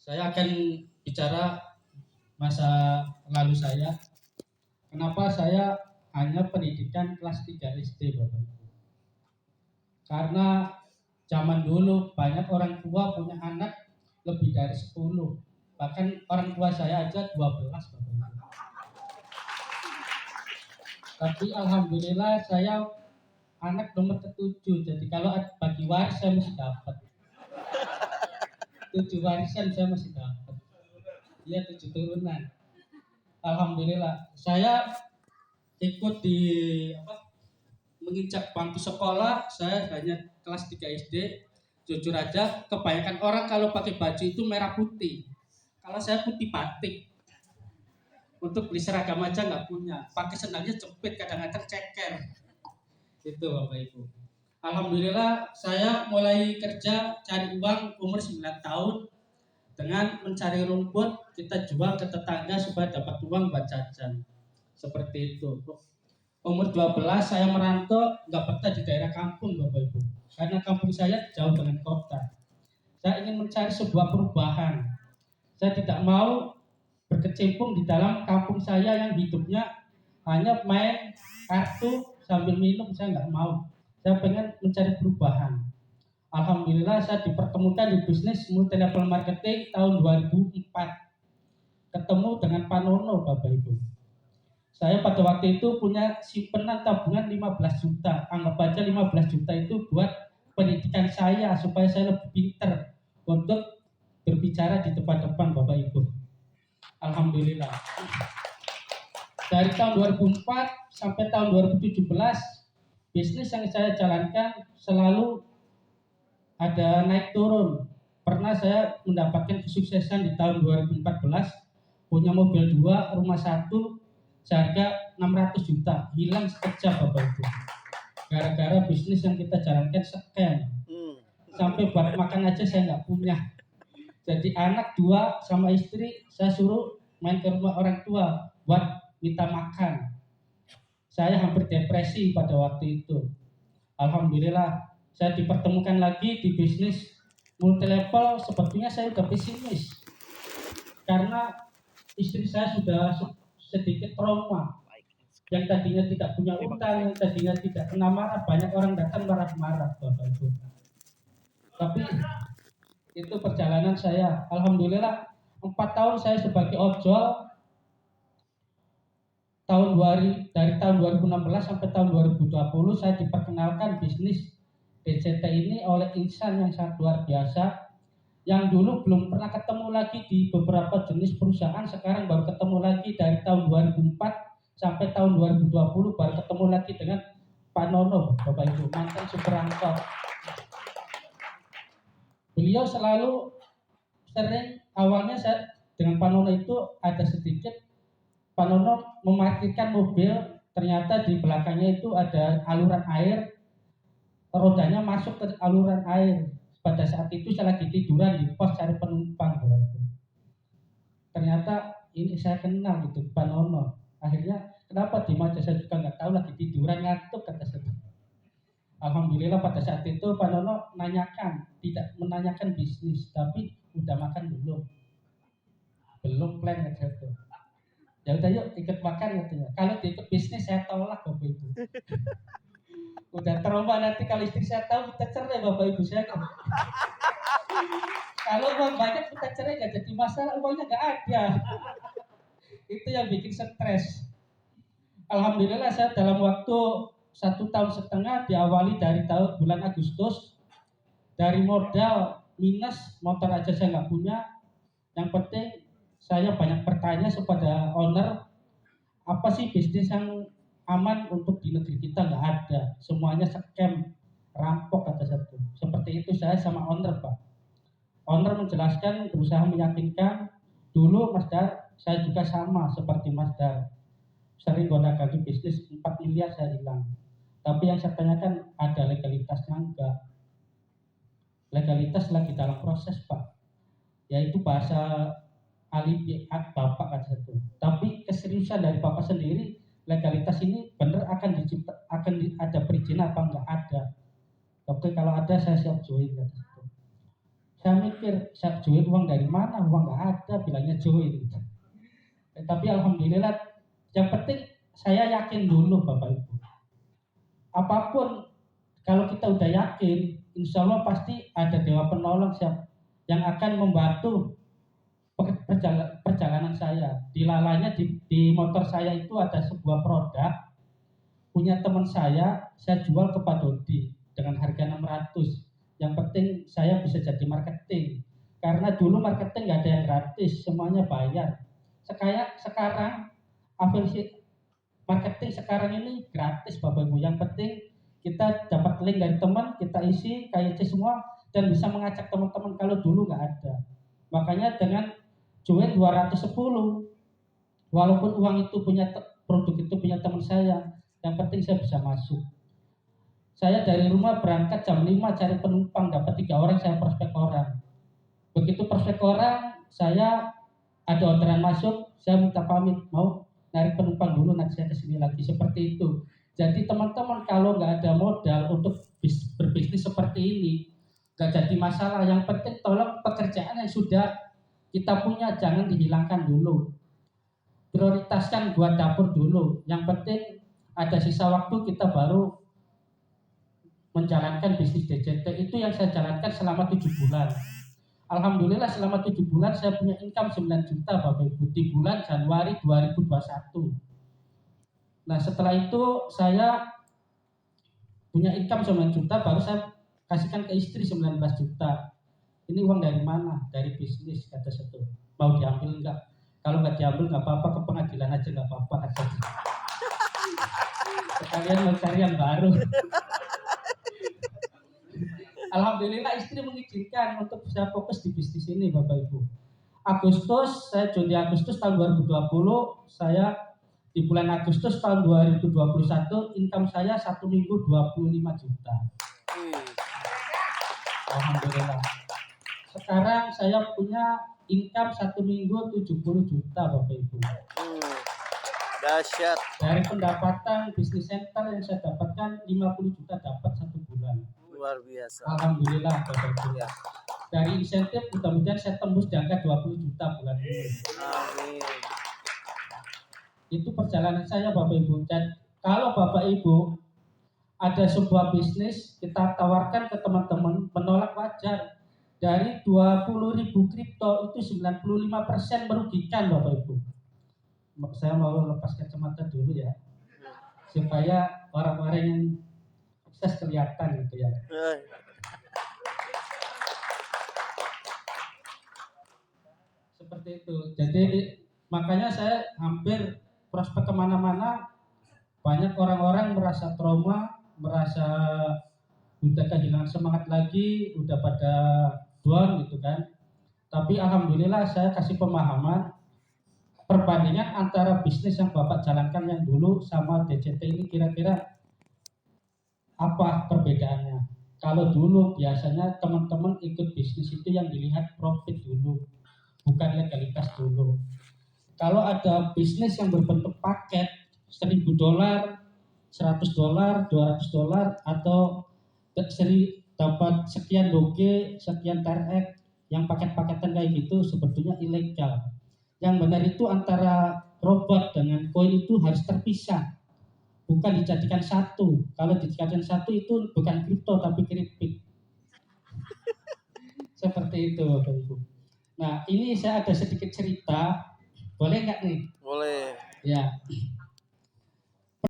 Saya akan bicara masa lalu saya. Kenapa saya hanya pendidikan kelas 3 SD, Bapak Ibu? Karena zaman dulu banyak orang tua punya anak lebih dari 10. Bahkan orang tua saya aja 12, Bapak Ibu. Tapi alhamdulillah saya anak nomor ke-7. Jadi kalau bagi waris saya masih dapat. 7 warisan saya masih dapat. Iya, 7 turunan. Alhamdulillah. Saya ikut di menginjak bangku sekolah, saya hanya kelas 3 SD. Jujur aja, kebanyakan orang kalau pakai baju itu merah putih. Kalau saya putih batik. Untuk beli seragam aja nggak punya. Pakai sendalnya jepit, kadang-kadang ceker. Itu Bapak Ibu. Alhamdulillah saya mulai kerja cari uang umur 9 tahun dengan mencari rumput, kita jual ke tetangga supaya dapat uang buat jajan. Seperti itu. Umur 12 saya merantau, nggak betah di daerah kampung Bapak Ibu. Karena kampung saya jauh dengan kota. Saya ingin mencari sebuah perubahan. Saya tidak mau berkecimpung di dalam kampung saya yang hidupnya hanya main kartu sambil minum, saya nggak mau. Saya pengen mencari perubahan. Alhamdulillah saya dipertemukan di bisnis multi level marketing tahun 2004. Ketemu dengan Pak Nono, Bapak Ibu. Saya pada waktu itu punya simpanan tabungan 15 juta. Anggap aja 15 juta itu buat pendidikan saya supaya saya lebih pinter untuk berbicara di depan-depan Bapak Ibu. Alhamdulillah. Dari tahun 2004 sampai tahun 2017, bisnis yang saya jalankan selalu ada naik turun. Pernah saya mendapatkan kesuksesan di tahun 2014, punya mobil 2, rumah 1, seharga 600 juta, hilang sekejap Bapak Ibu. Gara-gara bisnis yang kita jalankan scam. Sampai buat makan aja saya nggak punya. Jadi anak 2 sama istri saya suruh main ke rumah orang tua buat minta makan. Saya hampir depresi pada waktu itu. Alhamdulillah saya dipertemukan lagi di bisnis multi level. Sepertinya saya sudah pesimis karena istri saya sudah sedikit trauma. Yang tadinya tidak punya utang, yang tadinya tidak kena marah, banyak orang datang marah-marah Bapak Ibu. Tapi itu perjalanan saya. Alhamdulillah 4 tahun saya sebagai ojol. Dari tahun 2016 sampai tahun 2020 saya diperkenalkan bisnis DCT ini oleh insan yang sangat luar biasa, yang dulu belum pernah ketemu lagi di beberapa jenis perusahaan. Sekarang baru ketemu lagi dari tahun 2004 sampai tahun 2020 baru ketemu lagi dengan Pak Nono, Bapak Ibu, mantan superangkot. Beliau selalu sering, awalnya saya dengan Pak Nono itu ada sedikit, Pak Nono memarkirkan mobil, ternyata di belakangnya itu ada aluran air, rodanya masuk ke aluran air. Pada saat itu saya lagi tiduran di pos cari penumpang. Ternyata ini saya kenal gitu Pak Nono. Akhirnya kenapa di Maja saya juga nggak tahu, lagi tiduran ngantuk kata saya. Alhamdulillah pada saat itu Pak Nono nanyakan, tidak menanyakan bisnis, tapi udah makan belum plan kata itu. Ya udah yuk ikut makan katanya. Kalau ikut bisnis saya tolak Bapak Ibu. Udah trauma nanti kalau istri saya tahu kita cerai Bapak Ibu saya. Kalau uang banyak kita cerai nggak jadi masalah, uangnya nggak ada. Itu yang bikin stres. Alhamdulillah saya dalam waktu 1,5 tahun diawali dari bulan Agustus, dari modal minus, motor aja saya nggak punya. Yang penting saya banyak bertanya kepada owner, apa sih bisnis yang aman untuk di negeri kita? Nggak ada, semuanya scam, rampok kata satu. Seperti itu saya sama owner Pak. Owner menjelaskan, berusaha meyakinkan. Dulu Mas Dar, saya juga sama seperti Mas Dar, sering gonta-ganti bisnis, 4 miliar saya hilang. Tapi yang saya tanyakan, ada legalitasnya enggak? Legalitas lagi dalam proses Pak, yaitu bahasa alibi Bapak kata satu. Tapi keseriusan dari Bapak sendiri, legalitas ini benar akan ada perizinan apa enggak? Ada. Oke, kalau ada saya siap join kata satu. Saya mikir, saya join uang dari mana? Uang nggak ada, bilangnya join. Tapi alhamdulillah, yang penting saya yakin dulu Bapak Ibu. Apapun kalau kita udah yakin, insya Allah pasti ada dewa penolong siap yang akan membantu perjalanan saya. Dilalanya di motor saya itu ada sebuah produk punya teman saya jual ke Pak Dodi dengan harga 600. Yang penting saya bisa jadi marketing. Karena dulu marketing nggak ada yang gratis, semuanya bayar. Sekarang afiliasi marketing sekarang ini gratis Bapak Ibu. Yang penting kita dapat link dari teman, kita isi, KYC semua dan bisa mengajak teman-teman. Kalau dulu nggak ada. Makanya dengan join 210, walaupun uang itu punya produk itu punya teman saya, yang penting saya bisa masuk. Saya dari rumah berangkat jam 5 cari penumpang, dapat 3 orang, saya prospek orang. Begitu prospek orang, saya ada orderan masuk, saya minta pamit, mau narik penumpang dulu, nanti saya kesini lagi, seperti itu. Jadi teman-teman kalau nggak ada modal untuk berbisnis seperti ini, nggak jadi masalah. Yang penting tolong pekerjaan yang sudah kita punya jangan dihilangkan dulu. Prioritaskan buat dapur dulu. Yang penting ada sisa waktu kita baru menjalankan bisnis DJT. Itu yang saya jalankan selama 7 bulan. Alhamdulillah selama 7 bulan saya punya income 9 juta Bapak Ibu di bulan Januari 2021. Nah setelah itu saya punya income 9 juta baru saya kasihkan ke istri 19 juta. Ini uang dari mana? Dari bisnis kata satu. Mau diambil enggak? Kalau nggak diambil nggak apa-apa, ke pengadilan aja nggak apa-apa kata. Sekalian mau cari yang baru. Alhamdulillah istri mengizinkan untuk saya fokus di bisnis ini Bapak Ibu. Agustus, saya join di Agustus tahun 2020, saya di bulan Agustus tahun 2021 income saya 1 minggu 25 juta. Alhamdulillah. Sekarang saya punya income 1 minggu 70 juta Bapak Ibu. Dahsyat. Dari pendapatan bisnis center yang saya dapatkan 50 juta dapat 1 bulan. Luar biasa. Alhamdulillah Bapak Ibu. Ya. Dari insentif mudah-mudahan saya tembus di angka 20 juta bulan ini. Amin. Itu perjalanan saya Bapak Ibu. Dan kalau Bapak Ibu ada sebuah bisnis kita tawarkan ke teman-teman, menolak wajar. Dari 20.000 kripto itu 95% merugikan Bapak Ibu. Saya mau lepas kacamata dulu ya, supaya orang-orang yang sukses kelihatan gitu ya. Seperti itu. Jadi makanya saya hampir prospek kemana-mana, banyak orang-orang merasa trauma, merasa udah kehilangan semangat lagi, udah pada down gitu kan. Tapi alhamdulillah saya kasih pemahaman perbandingan antara bisnis yang Bapak jalankan yang dulu sama DJT ini kira-kira apa perbedaannya. Kalau dulu biasanya teman-teman ikut bisnis itu yang dilihat profit dulu, bukan legalitas dulu. Kalau ada bisnis yang berbentuk paket $1.000, $100, $200 atau dapat sekian doge, sekian TRX yang paket-paketan kayak gitu sebetulnya ilegal. Yang benar itu antara robot dengan koin itu harus terpisah, bukan dijadikan satu. Kalau dijadikan satu itu bukan kripto tapi kripik. Seperti itu Bapak Ibu. Nah ini saya ada sedikit cerita, boleh nggak nih? Boleh. Ya.